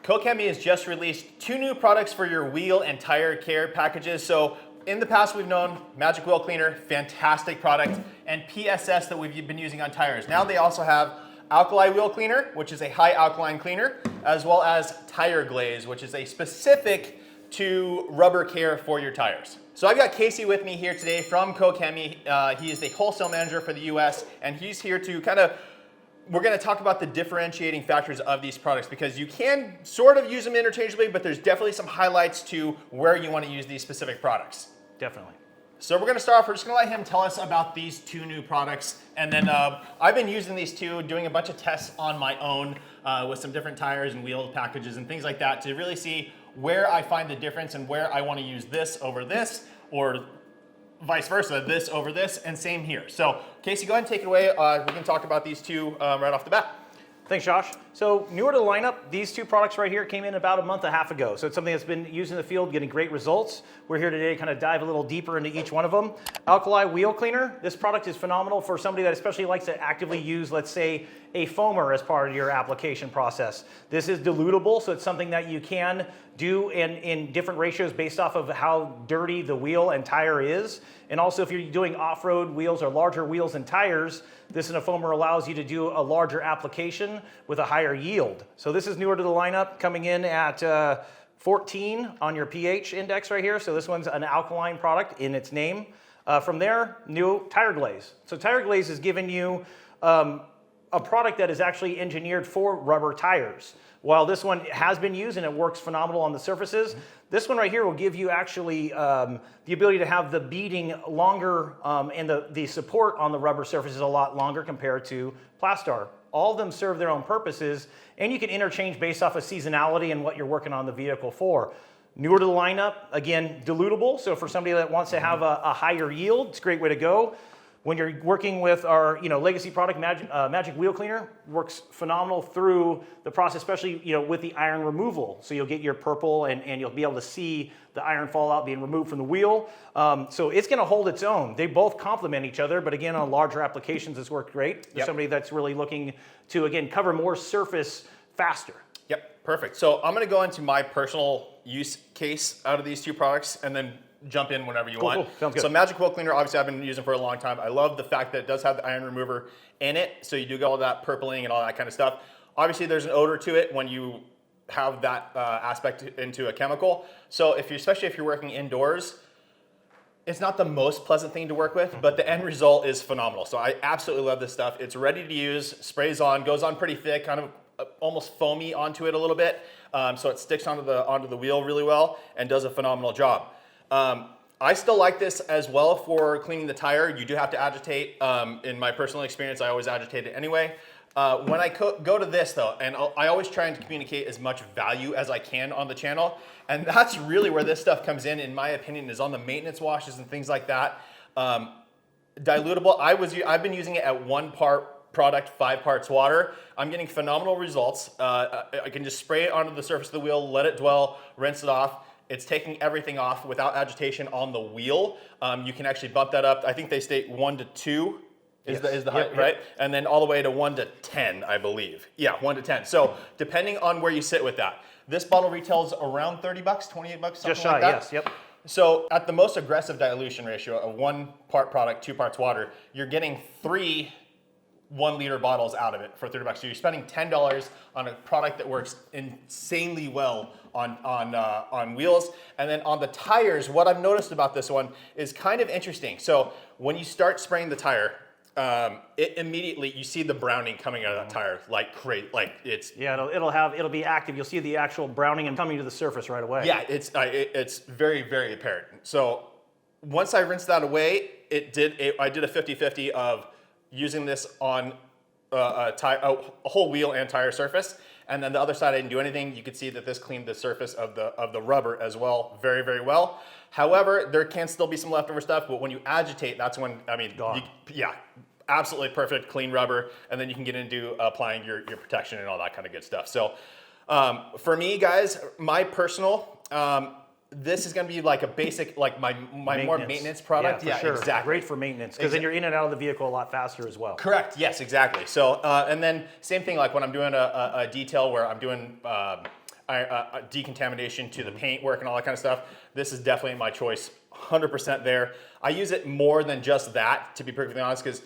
Koch Chemie has just released 2 new products for your wheel and tire care packages. So in the past, we've known Magic Wheel Cleaner, fantastic product, and PSS that we've been using on tires. Now they also have Alkali Wheel Cleaner, which is a high alkaline cleaner, as well as Tire Glaze, which is a specific to rubber care for your tires. So I've got Casey with me here today from Koch Chemie. He is the wholesale manager for the US, and he's here to we're gonna talk about the differentiating factors of these products, because you can sort of use them interchangeably, but there's definitely some highlights to where you wanna use these specific products. Definitely. So we're gonna start off, we're just gonna let him tell us about these 2 new products. And then I've been using these 2, doing a bunch of tests on my own with some different tires and wheel packages and things like that to really see where I find the difference and where I wanna use this over this, or vice versa, this over this, and same here. So Casey, go ahead and take it away. We can talk about these 2 right off the bat. Thanks, Josh. So newer to the lineup, these 2 products right here came in about a month and a half ago. So it's something that's been used in the field, getting great results. We're here today to kind of dive a little deeper into each one of them. Alkali Wheel Cleaner. This product is phenomenal for somebody that especially likes to actively use, let's say, a foamer as part of your application process. This is dilutable, so it's something that you can do in different ratios based off of how dirty the wheel and tire is. And also if you're doing off-road wheels or larger wheels and tires, this in a foamer allows you to do a larger application with a higher yield. So this is newer to the lineup, coming in at 14 on your pH index right here. So this one's an alkaline product in its name. From there, new Tire Glaze. So Tire Glaze is giving you a product that is actually engineered for rubber tires. While this one has been used and it works phenomenal on the surfaces, this one right here will give you actually the ability to have the beading longer and the support on the rubber surface is a lot longer compared to Plast Star. All of them serve their own purposes, and you can interchange based off of seasonality and what you're working on the vehicle for. Newer to the lineup, again, dilutable. So for somebody that wants to have a higher yield, it's a great way to go. When you're working with our legacy product, Magic Wheel Cleaner, works phenomenal through the process, especially with the iron removal. So you'll get your purple and you'll be able to see the iron fallout being removed from the wheel. So it's gonna hold its own. They both complement each other, but again, on larger applications, it's worked great. There's somebody that's really looking to, again, cover more surface faster. Yep, perfect. So I'm gonna go into my personal use case out of these 2 products and then jump in whenever you want. Cool. Sounds good. So Magic Wheel Cleaner, obviously I've been using for a long time. I love the fact that it does have the iron remover in it, so you do get all that purpling and all that kind of stuff. Obviously there's an odor to it when you have that aspect into a chemical. So especially if you're working indoors, it's not the most pleasant thing to work with, but the end result is phenomenal. So I absolutely love this stuff. It's ready to use, sprays on, goes on pretty thick, kind of almost foamy onto it a little bit. So it sticks onto the wheel really well and does a phenomenal job. I still like this as well for cleaning the tire. You do have to agitate. In my personal experience, I always agitate it anyway. When I go to this though, and I always try and communicate as much value as I can on the channel, and that's really where this stuff comes in my opinion, is on the maintenance washes and things like that. Dilutable, I've been using it at 1 part product, 5 parts water. I'm getting phenomenal results. I can just spray it onto the surface of the wheel, let it dwell, rinse it off. It's taking everything off without agitation on the wheel. You can actually bump that up. I think they state 1 to 2 is the height, right? And then all the way to 1 to 10, I believe. Yeah, 1 to 10. So depending on where you sit with that. This bottle retails around 30 bucks, 28 bucks, something Just shy, like that. yes, yep. So at the most aggressive dilution ratio of 1 part product, 2 parts water, you're getting 3 1-liter bottles out of it for 30 bucks. So you're spending $10 on a product that works insanely well on wheels. And then on the tires, what I've noticed about this one is kind of interesting. So when you start spraying the tire, it immediately, you see the browning coming out of that tire like great, like it's... Yeah, it'll be active. You'll see the actual browning and coming to the surface right away. Yeah, it's very, very apparent. So once I rinsed that away, I did a 50-50 of using this on a whole wheel and tire surface, and then the other side I didn't do anything. You could see that this cleaned the surface of the rubber as well, very, very well. However, there can still be some leftover stuff, but when you agitate, that's when, I mean, yeah, absolutely perfect, clean rubber, and then you can get into applying your protection and all that kind of good stuff. So for me, guys, my personal, this is going to be like a basic, like my more maintenance product. Yeah, sure. Exactly. Great for maintenance, because then you're in and out of the vehicle a lot faster as well. Correct. Yes, exactly. So, and then same thing, like when I'm doing a detail where I'm doing decontamination to the paint work and all that kind of stuff. This is definitely my choice, 100% there. I use it more than just that, to be perfectly honest, because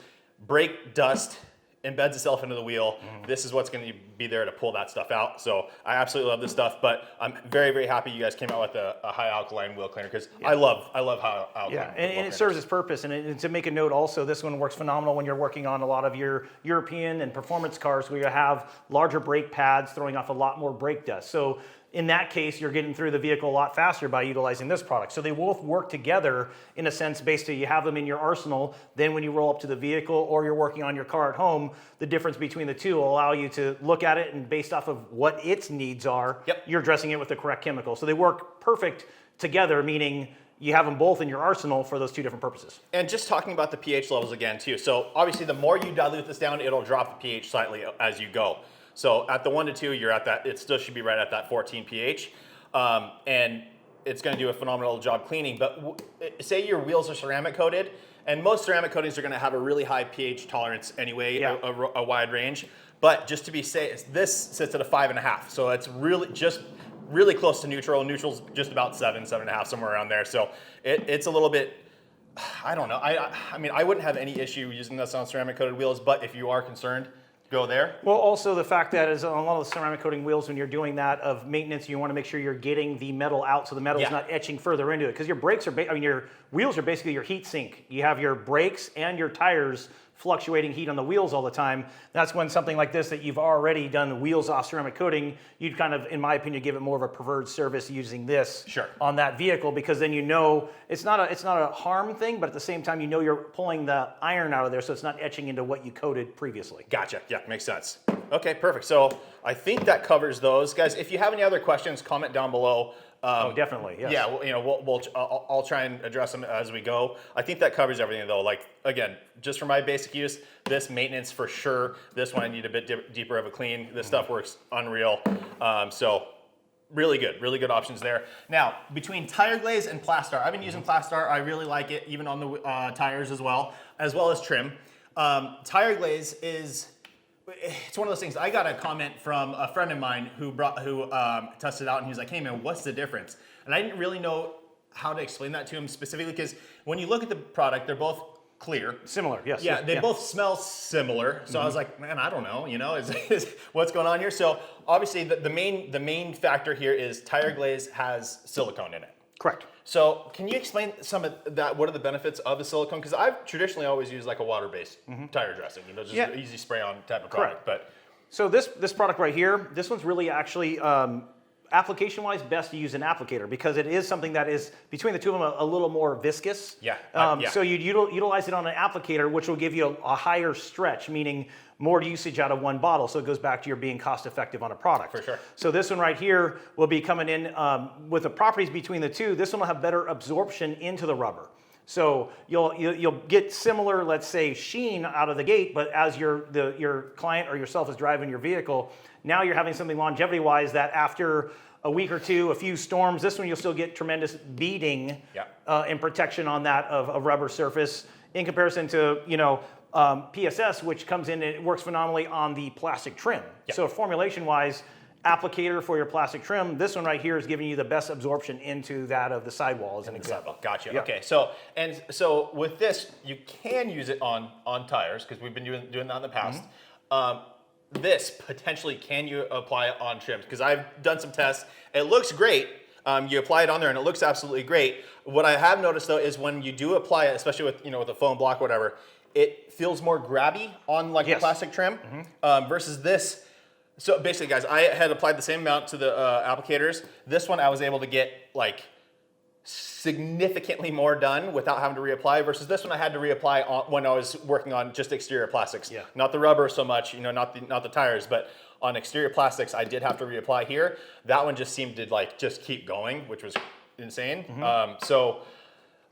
brake dust embeds itself into the wheel. This is what's going to be there to pull that stuff out. So I absolutely love this stuff, but I'm very, very happy you guys came out with a high alkaline wheel cleaner, because I love how alkaline. Yeah, and it serves its purpose. And to make a note also, this one works phenomenal when you're working on a lot of your European and performance cars where you have larger brake pads throwing off a lot more brake dust. So in that case, you're getting through the vehicle a lot faster by utilizing this product. So they both work together in a sense. Basically, you have them in your arsenal. Then when you roll up to the vehicle or you're working on your car at home, the difference between the two will allow you to look at it, and based off of what its needs are, you're addressing it with the correct chemical. So they work perfect together, meaning you have them both in your arsenal for those two different purposes. And just talking about the pH levels again too. So obviously the more you dilute this down, it'll drop the pH slightly as you go. So at the 1 to 2, you're at that, it still should be right at that 14 pH. And it's going to do a phenomenal job cleaning. But say your wheels are ceramic coated, and most ceramic coatings are going to have a really high pH tolerance anyway, a wide range. But just to be safe, this sits at a 5.5. So it's really close to neutral. Neutral's just about 7.5, somewhere around there. So it's a little bit, I don't know. I mean, I wouldn't have any issue using this on ceramic coated wheels, but if you are concerned, go there. Well, also the fact that is on a lot of the ceramic coating wheels, when you're doing that of maintenance, you want to make sure you're getting the metal out so the metal is not etching further into it. Because your brakes are, your wheels are basically your heat sink. You have your brakes and your tires fluctuating heat on the wheels all the time. That's when something like this that you've already done the wheels off ceramic coating, you'd kind of, in my opinion, give it more of a preferred service using this on that vehicle, because then you know it's not a harm thing, but at the same time you know you're pulling the iron out of there, so it's not etching into what you coated previously. Gotcha. Yeah, makes sense. Okay, perfect. So I think that covers those, guys. If you have any other questions, comment down below. Oh, definitely. Yes. Yeah, well, I'll try and address them as we go. I think that covers everything, though. Like, again, just for my basic use, this maintenance for sure. This one I need a bit deeper of a clean. This stuff works unreal. So really good options there. Now, between Tire Glaze and Plast Star, I've been using Plast Star. I really like it, even on the tires as well as trim. Tire Glaze it's one of those things. I got a comment from a friend of mine who tested it out, and he was like, "Hey man, what's the difference?" And I didn't really know how to explain that to him specifically, because when you look at the product, they're both clear, similar. Yes. Yeah, they both smell similar. So I was like, man, I don't know. Is what's going on here? So obviously, the main factor here is Tire Glaze has silicone in it. Correct. So can you explain some of that? What are the benefits of the silicone? Because I've traditionally always used like a water-based tire dressing, just an easy spray-on type of product. But so this product right here, this one's really actually application-wise best to use an applicator, because it is something that is between the two of them a little more viscous. So you'd utilize it on an applicator, which will give you a higher stretch, meaning more usage out of one bottle. So it goes back to your being cost-effective on a product. For sure. So this one right here will be coming in with the properties between the two. This one will have better absorption into the rubber. So you'll get similar, let's say, sheen out of the gate, but as your client or yourself is driving your vehicle, now you're having something longevity-wise that after a week or two, a few storms, this one you'll still get tremendous beading and protection on that of a rubber surface in comparison to PSS, which comes in and it works phenomenally on the plastic trim. So formulation-wise, applicator for your plastic trim, this one right here is giving you the best absorption into that of the sidewall as an example. Gotcha. Okay. So with this, you can use it on tires, because we've been doing that in the past. This potentially, can you apply it on trims? Because I've done some tests. It looks great. You apply it on there and it looks absolutely great. What I have noticed though is when you do apply it, especially with with a foam block or whatever, it feels more grabby on like the plastic trim versus this. So basically, guys, I had applied the same amount to the applicators. This one I was able to get like significantly more done without having to reapply, versus this one I had to reapply when I was working on just exterior plastics. Not the rubber so much, not the tires, but on exterior plastics I did have to reapply here. That one just seemed to like just keep going, which was insane.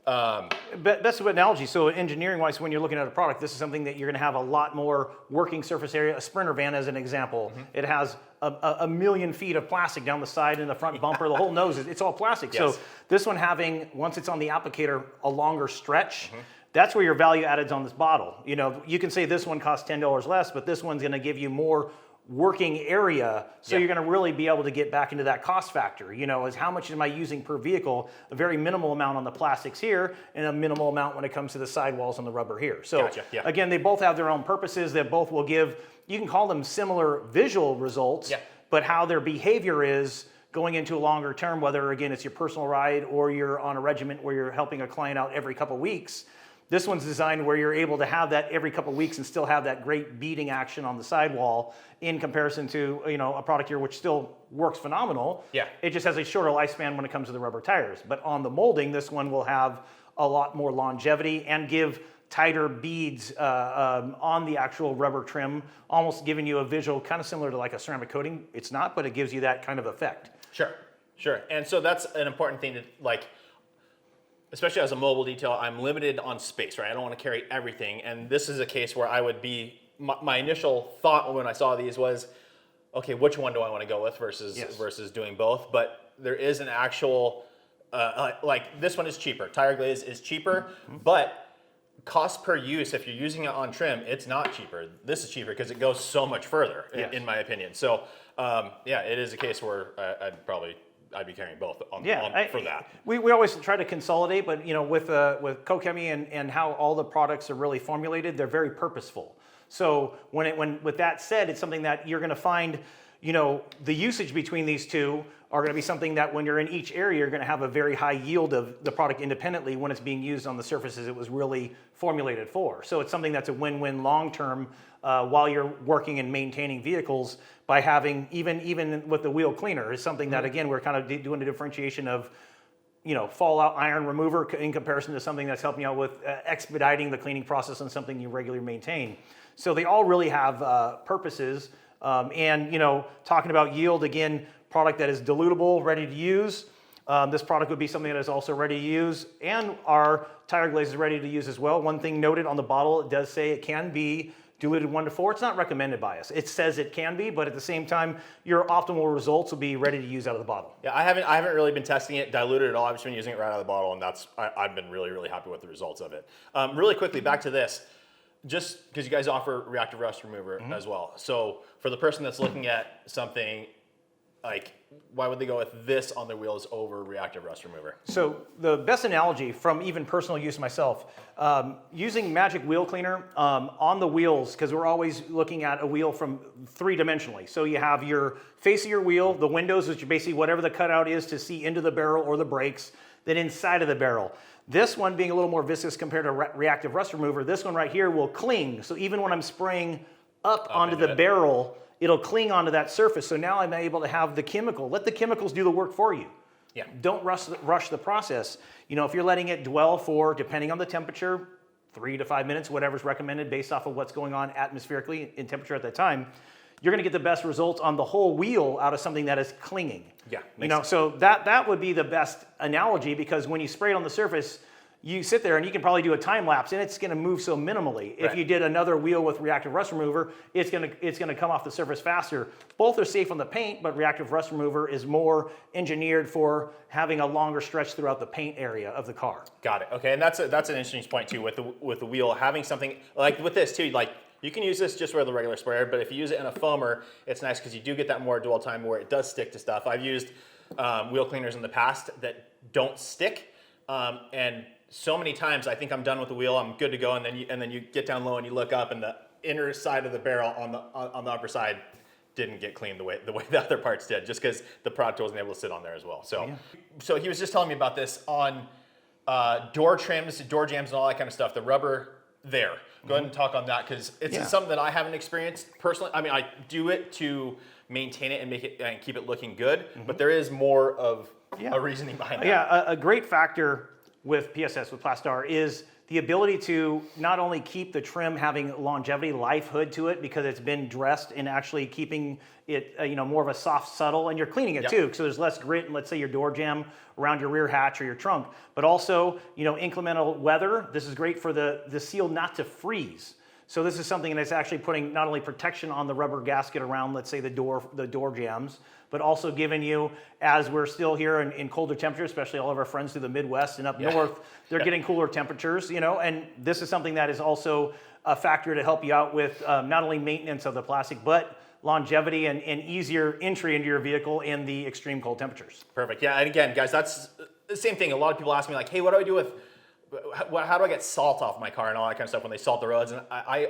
Best of analogy. So engineering-wise, when you're looking at a product, this is something that you're going to have a lot more working surface area. A Sprinter van, as an example, it has a million feet of plastic down the side and the front bumper. The whole nose, it's all plastic. So this one having, once it's on the applicator, a longer stretch, that's where your value added's on this bottle. You can say this one costs $10 less, but this one's going to give you more working area, so you're going to really be able to get back into that cost factor. You know, is how much am I using per vehicle? A very minimal amount on the plastics here, and a minimal amount when it comes to the sidewalls and the rubber here. So again, they both have their own purposes. They both will give, you can call them similar visual results, but how their behavior is going into a longer term, whether again it's your personal ride or you're on a regiment where you're helping a client out every couple weeks. This one's designed where you're able to have that every couple of weeks and still have that great beading action on the sidewall in comparison to, you know, a product here which still works phenomenal. It just has a shorter lifespan when it comes to the rubber tires. But on the molding, this one will have a lot more longevity and give tighter beads on the actual rubber trim, almost giving you a visual kind of similar to like a ceramic coating. It's not, but it gives you that kind of effect. Sure. And so that's an important thing to like. Especially as a mobile detail, I'm limited on space, right? I don't want to carry everything. And this is a case where I would be, my initial thought when I saw these was, okay, which one do I want to go with versus doing both? But there is an actual, like this one is cheaper. Tire Glaze is cheaper, but cost per use, if you're using it on trim, it's not cheaper. This is cheaper because it goes so much further, in my opinion. So yeah, it is a case where I'd be carrying both for that. We always try to consolidate, but you know, with Koch Chemie and how all the products are really formulated, they're very purposeful. So when with that said, it's something that you're going to find, you know, the usage between these two are going to be something that when you're in each area, you're going to have a very high yield of the product independently when it's being used on the surfaces it was really formulated for. So it's something that's a win-win long-term while you're working and maintaining vehicles by having, even with the wheel cleaner, is something that, again, we're kind of doing a differentiation of, you know, fallout iron remover in comparison to something that's helping you out with expediting the cleaning process on something you regularly maintain. So they all really have purposes. And, you know, talking about yield, again, product that is dilutable, ready to use. This product would be something that is also ready to use, and our Tire Glaze is ready to use as well. One thing noted on the bottle, it does say it can be diluted 1 to 4. It's not recommended by us. It says it can be, but at the same time, your optimal results will be ready to use out of the bottle. Yeah, I haven't really been testing it diluted at all. I've just been using it right out of the bottle, and I've been really happy with the results of it. Really quickly, back to this. Just because you guys offer reactive rust remover as well. So for the person that's looking at something, like, why would they go with this on their wheels over reactive rust remover? So the best analogy from even personal use myself, using Magic Wheel Cleaner on the wheels, because we're always looking at a wheel from 3-dimensionally. So you have your face of your wheel, the windows, which are basically whatever the cutout is to see into the barrel or the brakes, then inside of the barrel. This one being a little more viscous compared to reactive rust remover, this one right here will cling. So even when I'm spraying up onto the barrel, it'll cling onto that surface. So now I'm able to have the chemical. Let the chemicals do the work for you. Don't rush the process. You know, if you're letting it dwell for, depending on the temperature, 3 to 5 minutes, whatever's recommended based off of what's going on atmospherically in temperature at that time, you're going to get the best results on the whole wheel out of something that is clinging. You know, so that would be the best analogy, because when you spray it on the surface, you sit there and you can probably do a time lapse and it's going to move so minimally. If you did another wheel with reactive rust remover, it's going to come off the surface faster. Both are safe on the paint, but reactive rust remover is more engineered for having a longer stretch throughout the paint area of the car. Got it. Okay, and that's an interesting point too with the wheel, having something like with this too, like you can use this just with a regular sprayer, but if you use it in a foamer, it's nice because you do get that more dwell time where it does stick to stuff. I've used wheel cleaners in the past that don't stick, and so many times I think I'm done with the wheel, I'm good to go, and then you get down low and you look up, and the inner side of the barrel on the upper side didn't get cleaned the way the other parts did, just because the product wasn't able to sit on there as well. So, so he was just telling me about this on door trims, door jams, and all that kind of stuff. The rubber there. Go ahead and talk on that, because it's something that I haven't experienced personally. I mean, I do it to maintain it and make it and keep it looking good, but there is more of a reasoning behind that. A great factor with PSS, with Plast Star, is the ability to not only keep the trim having longevity, lifehood to it, because it's been dressed and actually keeping it, more of a soft, subtle, and you're cleaning it too, so there's less grit in, let's say, your door jamb around your rear hatch or your trunk. But also, inclemental weather, this is great for the seal not to freeze. So this is something that's actually putting not only protection on the rubber gasket around, let's say, the door jambs, but also giving you, as we're still here in colder temperatures, especially all of our friends through the Midwest and up north, they're getting cooler temperatures, and this is something that is also a factor to help you out with not only maintenance of the plastic, but longevity and easier entry into your vehicle in the extreme cold temperatures. Perfect. Yeah, and again, guys, that's the same thing. A lot of people ask me like, hey, what do I do with, how do I get salt off my car and all that kind of stuff when they salt the roads? And I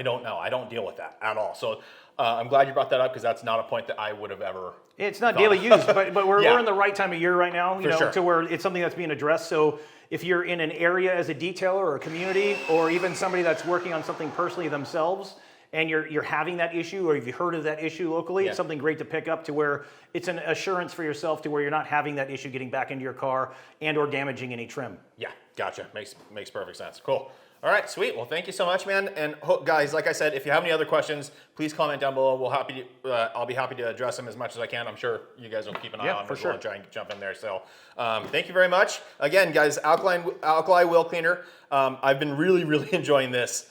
don't know. I don't deal with that at all. So I'm glad you brought that up because that's not a point that I would have ever. It's not daily use, but we're in the right time of year right now, you know, sure. to where it's something that's being addressed. So if you're in an area as a detailer or a community, or even somebody that's working on something personally themselves, and you're having that issue, or you've heard of that issue locally, it's something great to pick up to where it's an assurance for yourself to where you're not having that issue getting back into your car and or damaging any trim. Yeah, gotcha. Makes perfect sense. Cool. All right, sweet. Well, thank you so much, man. And guys, like I said, if you have any other questions, please comment down below. I'll be happy to address them as much as I can. I'm sure you guys will keep an eye on for sure. and try and jump in there. So thank you very much. Again, guys, Alkali Wheel Cleaner. I've been really enjoying this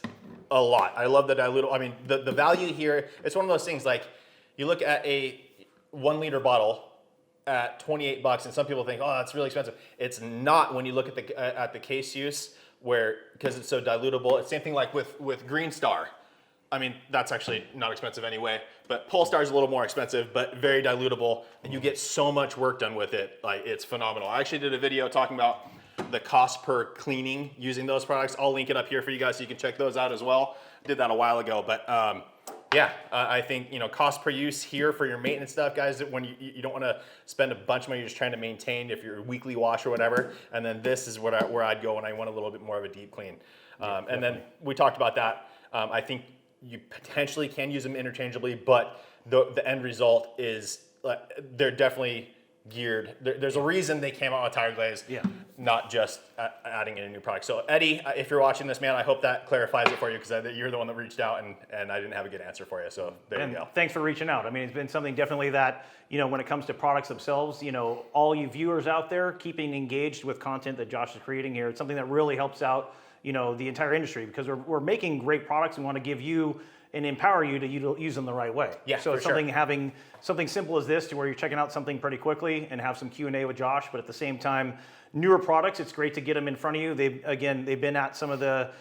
a lot. I love the dilute. I mean, the value here, it's one of those things like you look at a 1 liter bottle at $28 and some people think, oh, that's really expensive. It's not when you look at the case use, because it's so dilutable. It's same thing like with Green Star. I mean, that's actually not expensive anyway, but Polestar is a little more expensive, but very dilutable, and you get so much work done with it. Like, it's phenomenal. I actually did a video talking about the cost per cleaning using those products. I'll link it up here for you guys so you can check those out as well. Did that a while ago, but yeah, I think, you know, cost per use here for your maintenance stuff, guys, when you don't want to spend a bunch of money, you're just trying to maintain if you're a weekly wash or whatever. And then this is where I'd go when I want a little bit more of a deep clean. And then we talked about that. I think you potentially can use them interchangeably, but the end result is they're definitely geared. There's a reason they came out with Tire Glaze, not just adding in a new product. So Eddie, if you're watching this, man, I hope that clarifies it for you because you're the one that reached out and I didn't have a good answer for you. So there you go. Thanks for reaching out. I mean, it's been something definitely that, you know, when it comes to products themselves, you know, all you viewers out there keeping engaged with content that Josh is creating here, it's something that really helps out, you know, the entire industry because we're making great products and want to give you and empower you to use them the right way. Yeah, so it's something having something simple as this to where you're checking out something pretty quickly and have some Q&A with Josh, but at the same time, newer products, it's great to get them in front of you. They've been at some of the,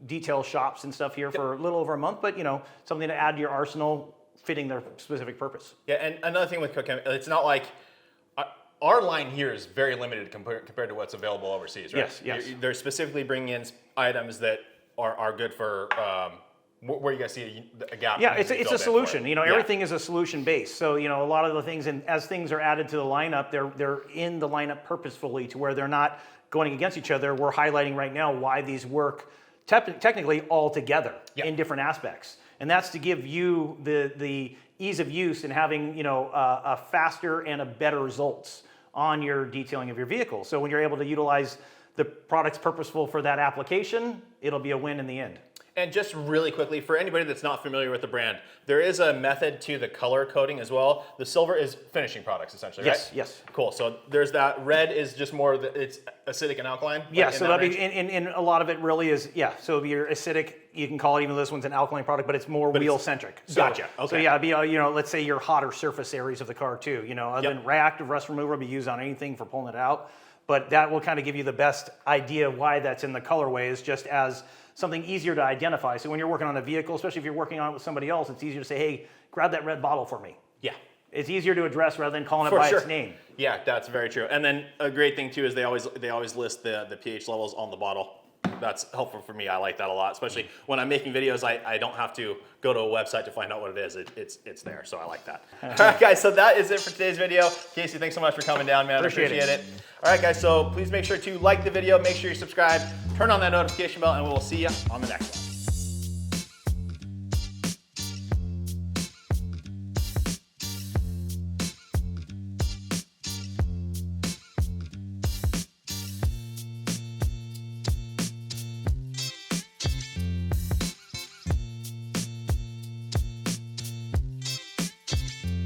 detail shops and stuff here for a little over a month, but, you know, something to add to your arsenal fitting their specific purpose. Yeah, and another thing with Koch Chemie, it's not like, our line here is very limited compared to what's available overseas, right? Yes. They're specifically bringing in items that are good for where you guys see a gap. Yeah, it's a solution. You know, everything is a solution based. So, you know, a lot of the things, and as things are added to the lineup, they're in the lineup purposefully to where they're not going against each other. We're highlighting right now why these work technically all together in different aspects, and that's to give you the ease of use and having, you know, a faster and a better results on your detailing of your vehicle. So when you're able to utilize the product's purposeful for that application, it'll be a win in the end. And just really quickly, for anybody that's not familiar with the brand, there is a method to the color coding as well. The silver is finishing products, essentially, right? Yes. Cool. So there's that. Red is just more, it's acidic and alkaline? Yeah, so that'd be, in a lot of it really is, so if you're acidic, you can call it, even though this one's an alkaline product, but it's more wheel-centric. Gotcha, okay. So yeah, it'd be, you know, let's say your hotter surface areas of the car too. You know, other than reactive rust remover will be used on anything for pulling it out. But that will kind of give you the best idea why that's in the colorways, just as something easier to identify. So when you're working on a vehicle, especially if you're working on it with somebody else, it's easier to say, hey, grab that red bottle for me. Yeah. It's easier to address rather than calling it by its name. Yeah, that's very true. And then a great thing too is they always list the pH levels on the bottle. That's helpful for me. I like that a lot, especially when I'm making videos. I don't have to go to a website to find out what it is. It's there, so I like that. All right, guys, so that is it for today's video. Casey, thanks so much for coming down, man. Appreciate it. All right, guys, so please make sure to like the video, make sure you subscribe, turn on that notification bell, and we'll see you on the next one.